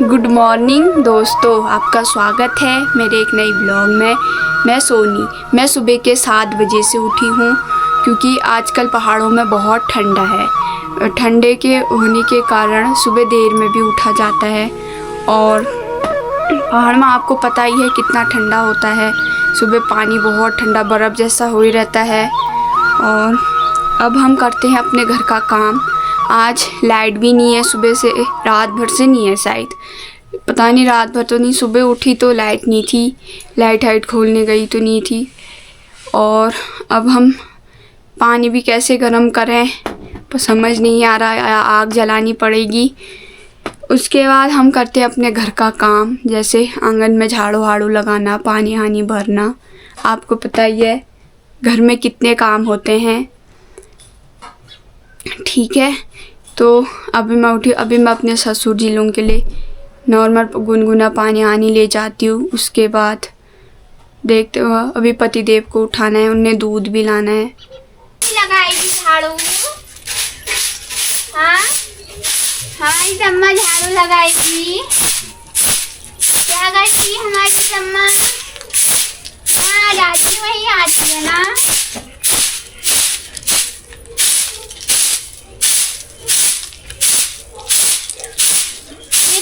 Good morning दोस्तों, आपका स्वागत है मेरे एक नई ब्लॉग में। मैं सोनी। मैं सुबह के 7 बजे से उठी हूँ क्योंकि आजकल पहाड़ों में बहुत ठंडा है। ठंडे के होने के कारण सुबह देर में भी उठा जाता है और पहाड़ में आपको पता ही है कितना ठंडा होता है। सुबह पानी बहुत ठंडा बर्फ़ जैसा हो ही रहता है। और अब हम करते हैं अपने घर का काम। आज लाइट भी नहीं है, सुबह से रात भर से नहीं है, शायद पता नहीं, रात भर तो नहीं, सुबह उठी तो लाइट नहीं थी, लाइट खोलने गई तो नहीं थी। और अब हम पानी भी कैसे गर्म करें तो समझ नहीं आ रहा, आग जलानी पड़ेगी। उसके बाद हम करते हैं अपने घर का काम, जैसे आंगन में झाड़ू वाड़ू लगाना, पानी हानी भरना। आपको पता ही है घर में कितने काम होते हैं, ठीक है। तो अभी मैं उठी, अभी मैं अपने ससुर जी लोगों के लिए नॉर्मल गुनगुना पानी आनी ले जाती हूँ। उसके बाद देखते हो, अभी पतिदेव को उठाना है, उन्हें दूध भी लाना है। लगाएगी झाड़ू? हाँ, हमारी अम्मा झाड़ू लगाएगी। क्या करती है हमारी अम्मा? हाँ, जाती वही आती है ना।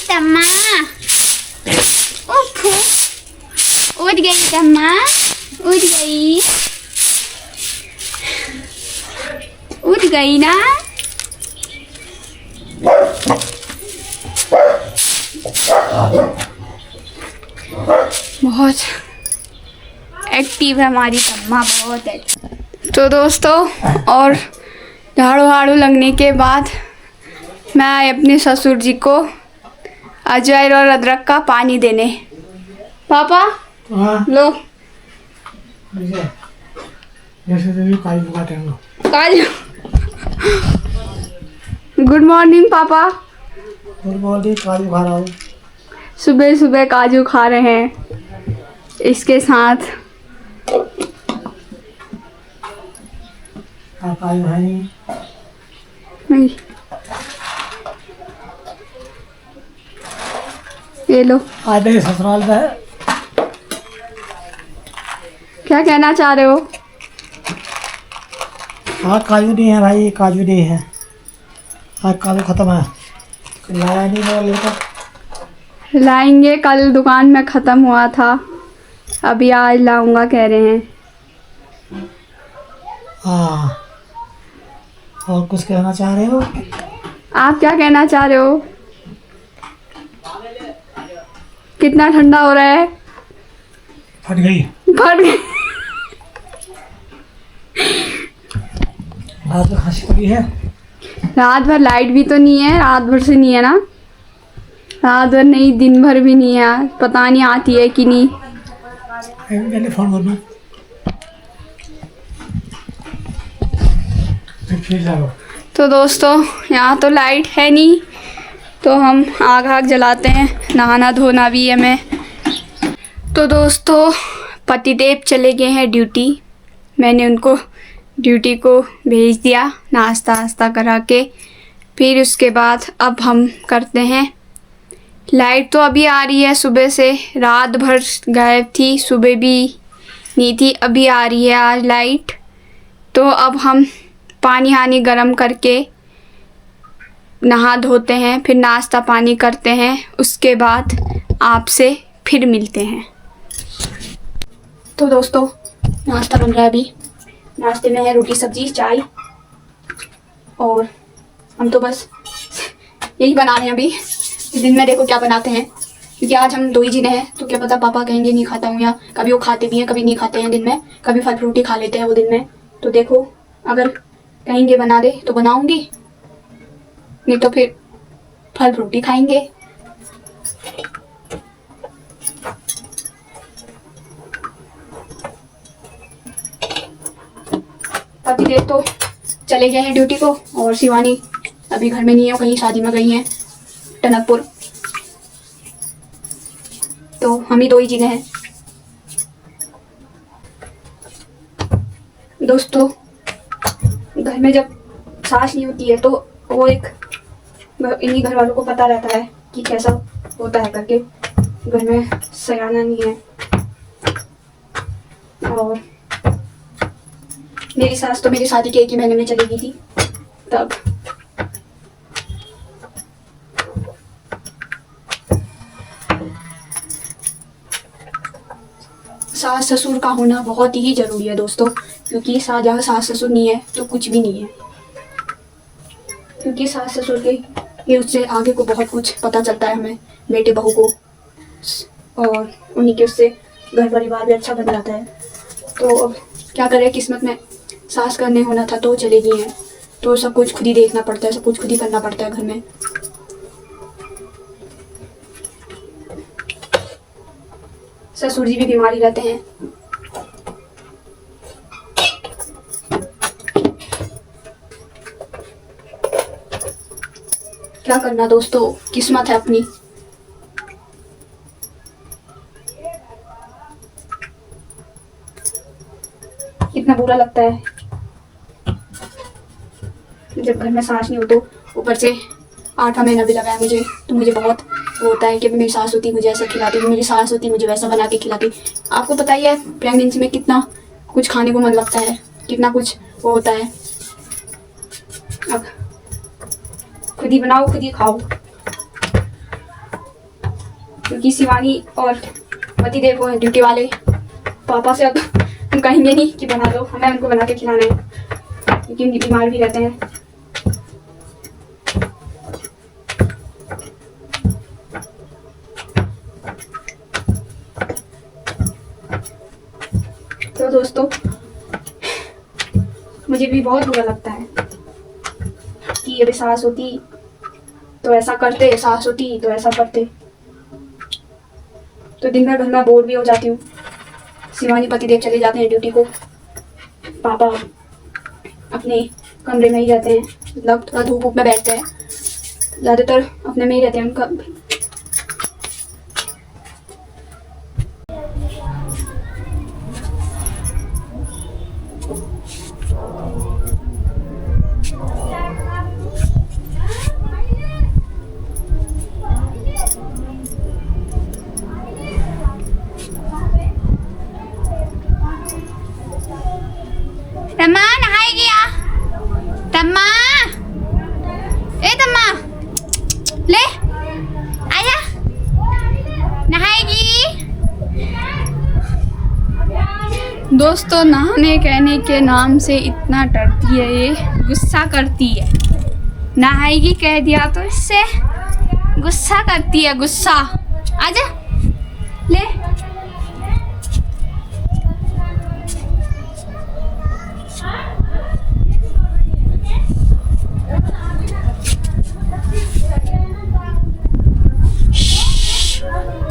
तम्मा उठ गई, तम्मा उठ गई, उठ गई ना। बहुत एक्टिव है हमारी तम्मा, बहुत है। तो दोस्तों, और झाड़ू वाड़ू लगने के बाद मैं अपने ससुर जी को अजवाइन और अदरक का पानी देने। पापा लो काजू। गुड मॉर्निंग पापा। Good morning. काजू खा रहा हूँ। सुबह सुबह काजू खा रहे हैं, इसके साथ काजू है नहीं। ये लो। आज मेरे ससुराल में क्या कहना चाह रहे हो? आज काजू नहीं है भाई, काजू नहीं है आज, काजू खत्म है। लाया नहीं मेरा लेकर। लाएंगे, कल दुकान में ख़त्म हुआ था, अभी आज लाऊंगा कह रहे हैं। हाँ, और कुछ कहना चाह रहे हो? आप क्या कहना चाह रहे हो? कितना ठंडा हो रहा है? फट गई। फट गई। रात में खांसी पड़ी है। रात भर लाइट भी तो नहीं है, रात भर से नहीं है ना, रात भर नहीं, दिन भर भी नहीं है, पता नहीं आती है कि नहीं। मैंने फोन करना फिर जाओ। तो दोस्तों, यहाँ तो लाइट है नहीं, तो हम आग जलाते हैं, नहाना धोना भी है हमें। तो दोस्तों, पतिदेव चले गए हैं ड्यूटी, मैंने उनको ड्यूटी को भेज दिया नाश्ता वास्ता करा के। फिर उसके बाद अब हम करते हैं, लाइट तो अभी आ रही है, सुबह से रात भर गायब थी, सुबह भी नहीं थी, अभी आ रही है आज लाइट। तो अब हम पानी हानी गर्म करके नहा धोते हैं, फिर नाश्ता पानी करते हैं, उसके बाद आपसे फिर मिलते हैं। तो दोस्तों, नाश्ता बन रहा है अभी, नाश्ते में है रोटी सब्जी चाय, और हम तो बस यही बना रहे हैं अभी। दिन में देखो क्या बनाते हैं, क्योंकि आज हम 2 ही जने हैं, तो क्या पता पापा कहेंगे नहीं खाता हूँ, या कभी वो खाते भी हैं कभी नहीं खाते हैं दिन में, कभी फल फ्रूटी खा लेते हैं वो दिन में। तो देखो, अगर कहेंगे बना दे तो बनाऊंगी, नहीं तो फिर फल फ्रूटी खाएंगे। पतिदेव तो चले गए हैं ड्यूटी को, और शिवानी अभी घर में नहीं है, कहीं शादी में गई हैं टनकपुर, तो हम ही 2 ही जने हैं। दोस्तों, घर में जब सास नहीं होती है तो वो एक इन्हीं घर वालों को पता रहता है कि कैसा होता है करके, घर में सयाना नहीं है। और मेरी सास तो मेरी शादी के 1 ही महीने में चली गई थी तब। सास ससुर का होना बहुत ही जरूरी है दोस्तों, क्योंकि जहाँ सास ससुर नहीं है तो कुछ भी नहीं है। क्योंकि सास ससुर के उससे आगे को बहुत कुछ पता चलता है हमें, बेटे बहू को, और उन्हीं के उससे घर परिवार भी अच्छा बन जाता है। तो अब क्या करें, किस्मत में सास का नहीं होना था तो चली गई हैं, तो सब कुछ खुद ही देखना पड़ता है, सब कुछ खुद ही करना पड़ता है घर में। ससुर जी भी बीमारी रहते हैं। क्या करना दोस्तों, किस्मत है अपनी। कितना बुरा लगता है जब घर में सास नहीं हो, तो ऊपर से 8वां महीना भी लगा है मुझे, तो मुझे बहुत वो होता है कि मेरी सास होती मुझे ऐसा खिलाती, मेरी सास होती मुझे वैसा बना के खिलाती। आपको पता ही है प्रेगनेंसी में कितना कुछ खाने को मन लगता है, कितना कुछ वो होता है। अब खुद ही बनाओ खुद ही खाओ, क्योंकि शिवानी और पतिदेव को ड्यूटी वाले पापा से अब हम कहेंगे नहीं कि बना लो, हमें उनको बना के खिलाना है, क्योंकि उनकी बीमार भी रहते हैं। तो दोस्तों मुझे भी बहुत बुरा लगता है कि अभी सास होती तो ऐसा करते, सास होती तो ऐसा करते। तो दिन भर घर में बोर भी हो जाती हूँ। शिवानी पतिदेव चले जाते हैं ड्यूटी को, पापा अपने कमरे में ही रहते हैं, मतलब थोड़ा धूप में बैठते हैं, ज़्यादातर अपने में ही रहते हैं उनका। तम्मा नहाएगी आ? तम्मा, ए तम्मा ले आजा, नहाएगी। दोस्तों नहाने कहने के नाम से इतना डरती है ये, गुस्सा करती है। नहाएगी कह दिया तो इससे गुस्सा करती है, गुस्सा। आजा ले।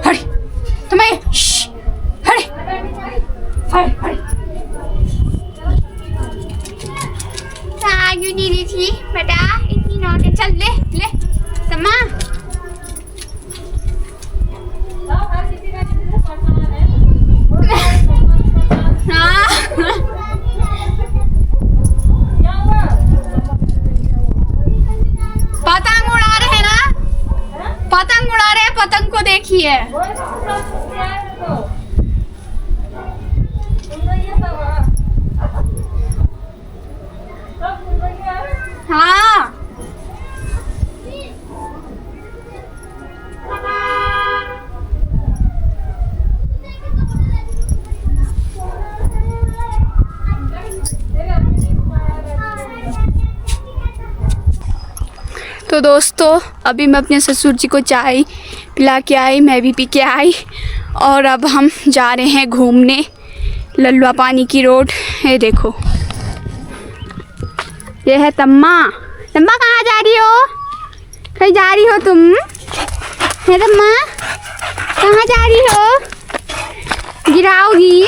हरी तुम्हें हरी हरी हरी क्यों नहीं दी थी बेटा, इतनी नौटंकी। चल ले ले तम्मा। पतंग उड़ा रहे हैं ना, पतंग उड़ा रहे हैं, पतंग को देखिए। हाँ तो दोस्तों अभी मैं अपने ससुर जी को चाय पिला के आई, मैं भी पी के आई, और अब हम जा रहे हैं घूमने लल्लुआ पानी की रोड। ये देखो, ये है तम्मा। तम्मा कहाँ जा रही हो? कहीं जा रही हो तुम? है तम्मा, कहाँ जा रही हो? गिराओगी।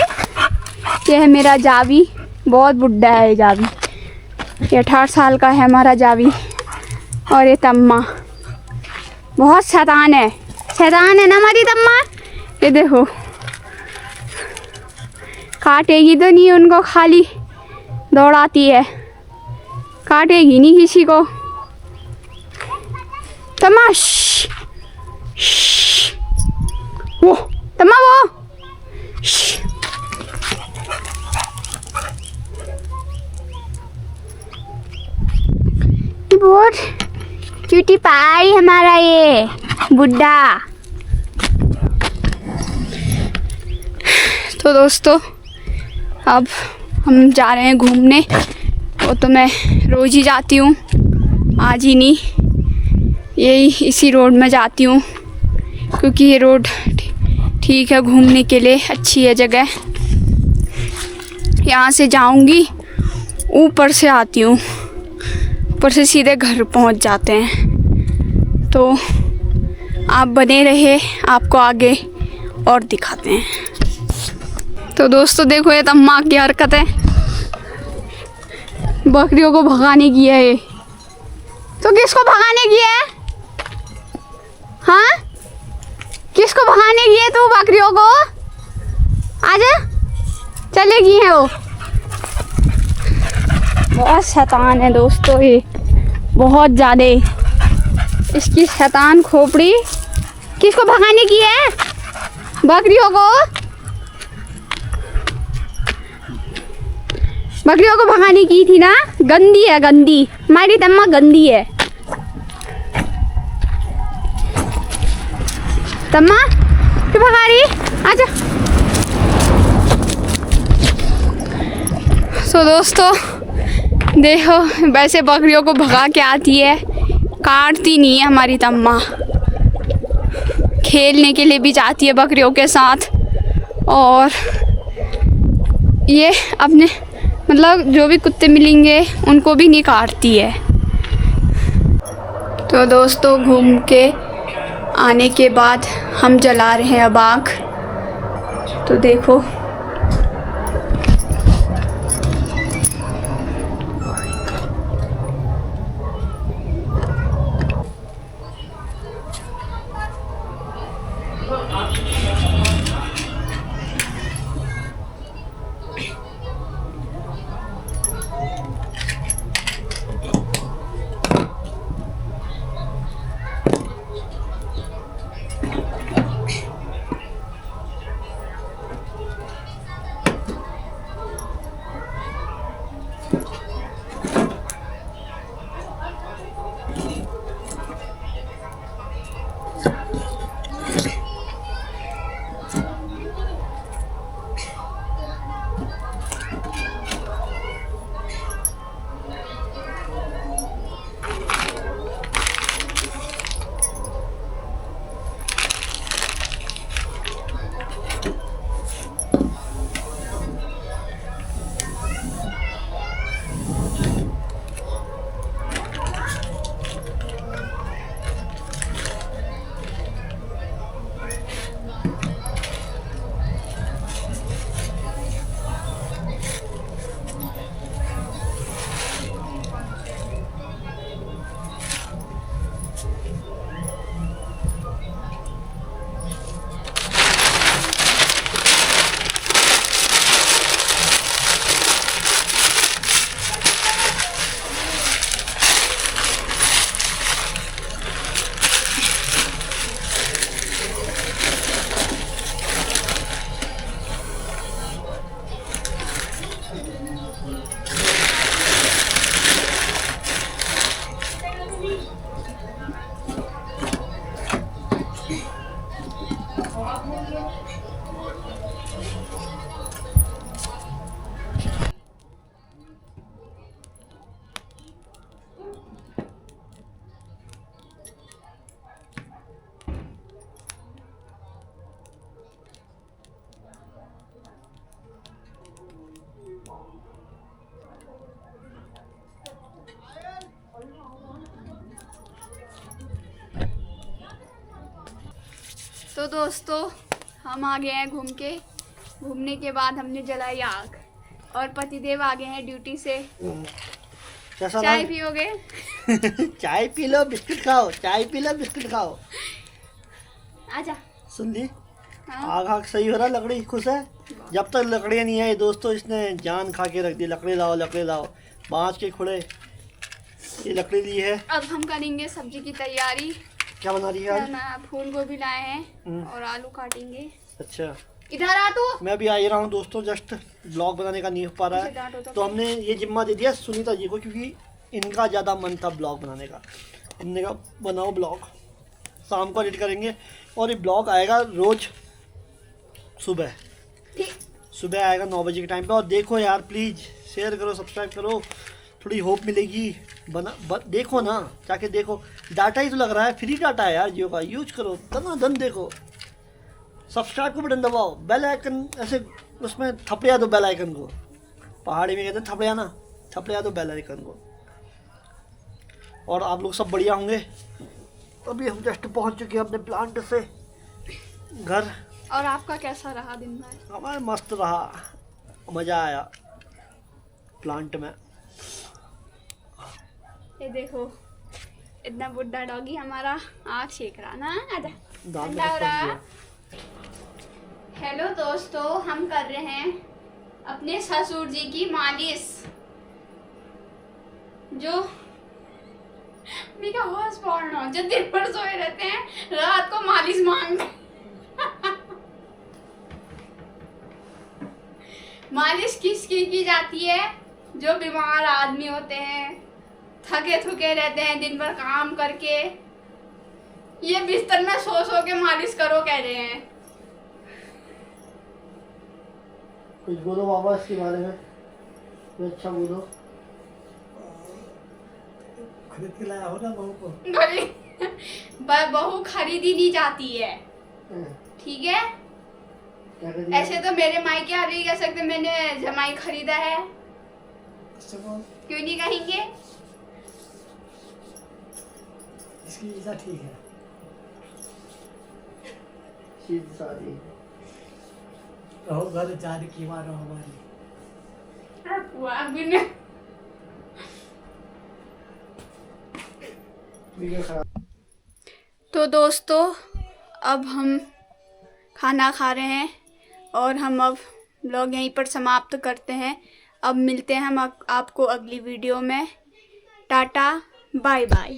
ये है मेरा जावी, बहुत बुड्ढा है ये जावी, ये 18 साल का है हमारा जावी। और ये तम्मा बहुत शैतान है, शैतान है ना हमारी तम्मा। ये देखो, काटेगी तो नहीं, उनको खाली दौड़ाती है, काटेगी नहीं किसी को। तम्मा छोटी पाई हमारा ये बुड्ढा। तो दोस्तों अब हम जा रहे हैं घूमने। वो तो मैं रोज़ ही जाती हूँ, आज ही नहीं, यही इसी रोड में जाती हूँ क्योंकि ये रोड ठीक है घूमने के लिए, अच्छी है जगह। यहाँ से जाऊँगी, ऊपर से आती हूँ, ऊपर से सीधे घर पहुँच जाते हैं। तो आप बने रहे, आपको आगे और दिखाते हैं। तो दोस्तों देखो ये तम्मा की हरकत है, बकरियों को भगाने की है ये। तो किसको भगाने की है? हाँ, किसको भगाने की है तू बकरियों को? आजा, चलेगी है वो। बहुत शैतान है दोस्तों ये, बहुत ज़्यादा। इसकी शैतान खोपड़ी। किसको भगाने की है? बकरियों को। बकरियों को भगाने की थी ना। गंदी है, गंदी। हमारी तम्मा गंदी है। तम्मा क्यों भगा रही? आजा। तो दोस्तों देखो, वैसे बकरियों को भगा के आती है, काटती नहीं है हमारी तम्मा। खेलने के लिए भी जाती है बकरियों के साथ, और ये अपने मतलब जो भी कुत्ते मिलेंगे उनको भी नहीं काटती है। तो दोस्तों घूम के आने के बाद हम जला रहे हैं अब आग। तो देखो तो दोस्तों हम आ गए हैं घूमने के बाद हमने जलाई आग, और पतिदेव आ गए हैं ड्यूटी से। चाय पियोगे? चाय पी लो, बिस्किट खाओ, चाय पी लो, बिस्किट खाओ। आजा। सुन ली? हाँ? आग सही हो रहा, लकड़ी खुश है। जब तक लकड़ियाँ नहीं आई दोस्तों, इसने जान खा के रख दी। लकड़ी लाओ, लकड़ी लाओ, बाँस के खुड़े, ये लकड़ी ली है। अब हम करेंगे सब्जी की तैयारी। क्या बना रही है आज? फूल गोभी लाए हैं और आलू काटेंगे। अच्छा, इधर आ तू। मैं भी आ ही रहा हूँ दोस्तों, जस्ट ब्लॉग बनाने का नहीं हो पा रहा है, तो हमने ये जिम्मा दे दिया सुनीता जी को, क्योंकि इनका ज़्यादा मन था ब्लॉग बनाने का। हमने कहा बनाओ ब्लॉग, शाम को एडिट करेंगे और ये ब्लॉग आएगा रोज़ सुबह सुबह आएगा 9 बजे के टाइम पे। और देखो यार प्लीज़ शेयर करो, सब्सक्राइब करो, थोड़ी होप मिलेगी। देखो ना, जाके देखो, डाटा ही तो लग रहा है, फ्री डाटा है यार जियो का, यूज करो, धन देखो। सब्सक्राइब को बटन दबाओ, बेल आइकन ऐसे उसमें थपड़िया दो बेल आइकन को, पहाड़ी में कहते हैं थपड़िया ना, थपड़िया दो बेल आइकन को। और आप लोग सब बढ़िया होंगे। अभी हम जस्ट पहुंच चुके हैं अपने प्लांट से घर। और आपका कैसा रहा दिन भर? हमारा मस्त रहा, मज़ा आया प्लांट में। ये देखो इतना बुढ़ा डॉगी हमारा आँख सेक रहा ना, आजा दांत में ठंडा हो फंस रहा। गया। हेलो दोस्तों, हम कर रहे हैं अपने ससुर जी की मालिश, जो मेरा होश पड़ना, जो दिन भर सोए रहते हैं रात को मालिश मांगते। मालिश किसकी की जाती है? जो बीमार आदमी होते हैं, थके थुके रहते हैं दिन भर काम करके, ये बिस्तर में सो सो के मालिश करो कह रहे हैं। कुछ बोलो बाबा इसके बारे में, कुछ अच्छा बोलो। खरीद के लाया हो ना बहू को? बहू खरीदी नहीं जाती है, ठीक है? ऐसे तो मेरे मायके आ नहीं कह सकते मैंने जमाई खरीदा है, क्यों नहीं कहेंगे? इसकी वीजा ठीक है, सीधी सादी रहो, घर जाने की मारो हमारी। तो दोस्तों अब हम खाना खा रहे हैं और हम अब ब्लॉग यहीं पर समाप्त करते हैं। अब मिलते हैं हम आपको अगली वीडियो में। Tata bye bye.